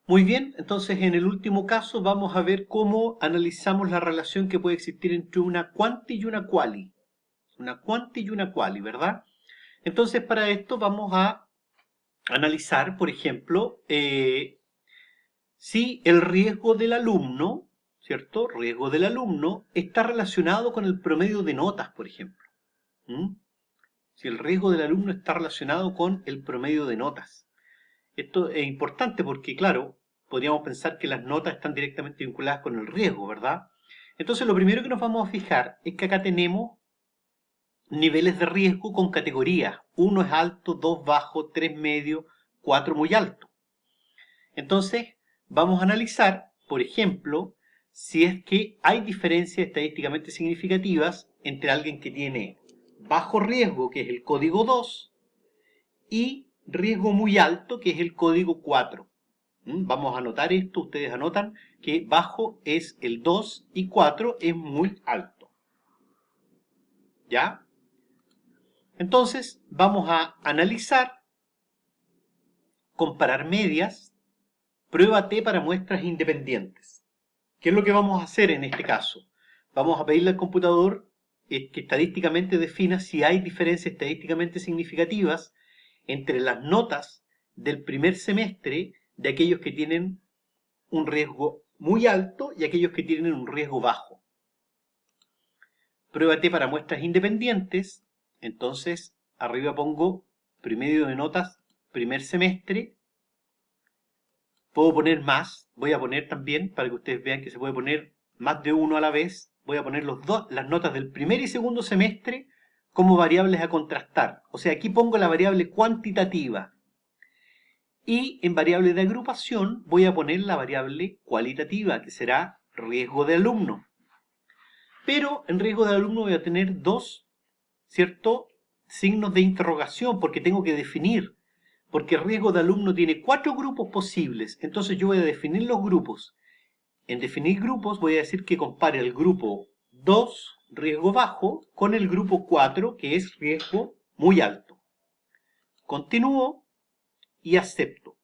Muy bien, entonces en el último caso vamos a ver cómo analizamos la relación que puede existir entre una quanti y una quali. Una quanti y una quali, ¿verdad? Entonces para esto vamos a analizar, por ejemplo, si el riesgo del alumno, ¿cierto? Riesgo del alumno está relacionado con el promedio de notas, por ejemplo. ¿Mm? Si el riesgo del alumno está relacionado con el promedio de notas. Esto es importante porque, claro, podríamos pensar que las notas están directamente vinculadas con el riesgo, ¿verdad? Entonces, lo primero que nos vamos a fijar es que acá tenemos niveles de riesgo con categorías. 1 es alto, 2 bajo, 3 medio, 4 muy alto. Entonces, vamos a analizar, por ejemplo, si es que hay diferencias estadísticamente significativas entre alguien que tiene bajo riesgo, que es el código 2, y riesgo muy alto, que es el código 4. Vamos a anotar esto, ustedes anotan que bajo es el 2 y 4 es muy alto. ¿Ya? Entonces, vamos a analizar, comparar medias, prueba T para muestras independientes. ¿Qué es lo que vamos a hacer en este caso? Vamos a pedirle al computador que estadísticamente defina si hay diferencias estadísticamente significativas entre las notas del primer semestre de aquellos que tienen un riesgo muy alto y aquellos que tienen un riesgo bajo. Prueba T para muestras independientes. Entonces, arriba pongo promedio de notas primer semestre. Puedo poner más. Voy a poner también, para que ustedes vean que se puede poner más de uno a la vez. Voy a poner las notas del primer y segundo semestre como variables a contrastar. O sea, aquí pongo la variable cuantitativa. Y en variable de agrupación voy a poner la variable cualitativa, que será riesgo de alumno. Pero en riesgo de alumno voy a tener dos, ¿cierto? Signos de interrogación, porque tengo que definir. Porque el riesgo de alumno tiene 4 grupos posibles. Entonces yo voy a definir los grupos. En definir grupos voy a decir que compare el grupo 2, riesgo bajo, con el grupo 4, que es riesgo muy alto. Continúo y acepto.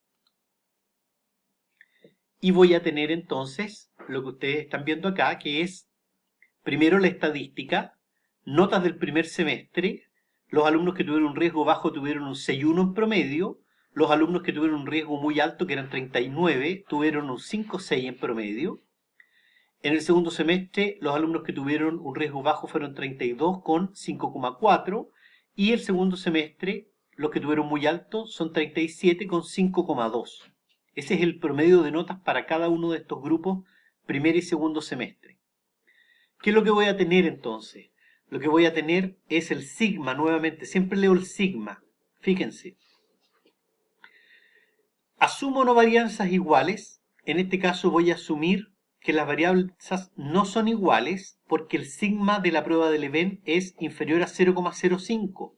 Y voy a tener entonces lo que ustedes están viendo acá, que es primero la estadística, notas del primer semestre. Los alumnos que tuvieron un riesgo bajo tuvieron un 6,1 en promedio. Los alumnos que tuvieron un riesgo muy alto, que eran 39, tuvieron un 5,6 en promedio. En el segundo semestre, los alumnos que tuvieron un riesgo bajo fueron 32 con 5,4. Y el segundo semestre, los que tuvieron muy alto son 37 con 5,2. Ese es el promedio de notas para cada uno de estos grupos, primer y segundo semestre. ¿Qué es lo que voy a tener entonces? Lo que voy a tener es el sigma nuevamente. Siempre leo el sigma. Fíjense. Asumo no varianzas iguales. En este caso voy a asumir que las varianzas no son iguales porque el sigma de la prueba de Leven es inferior a 0,05.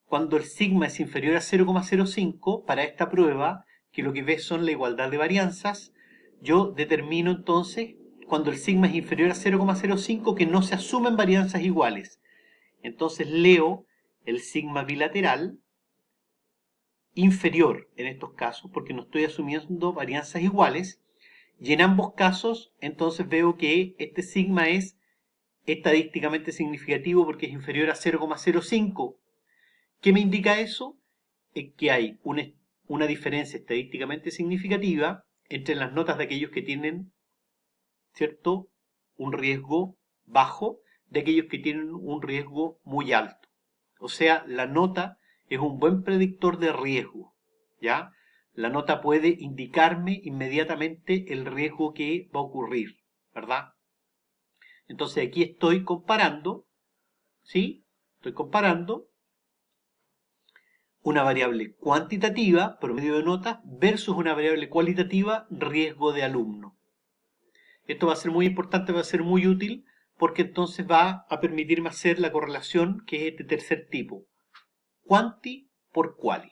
Cuando el sigma es inferior a 0,05, para esta prueba, que lo que ves son la igualdad de varianzas, yo determino entonces, cuando el sigma es inferior a 0,05, que no se asumen varianzas iguales. Entonces leo el sigma bilateral inferior en estos casos, porque no estoy asumiendo varianzas iguales, y en ambos casos entonces veo que este sigma es estadísticamente significativo porque es inferior a 0,05. ¿Qué me indica eso? Que hay una diferencia estadísticamente significativa entre las notas de aquellos que tienen, ¿cierto?, un riesgo bajo de aquellos que tienen un riesgo muy alto. O sea, la nota es un buen predictor de riesgo, ¿ya? La nota puede indicarme inmediatamente el riesgo que va a ocurrir, ¿verdad? Entonces aquí estoy comparando, ¿sí? Estoy comparando una variable cuantitativa, promedio de notas, versus una variable cualitativa, riesgo de alumno. Esto va a ser muy importante, va a ser muy útil, porque entonces va a permitirme hacer la correlación que es este tercer tipo. Quanti por quali.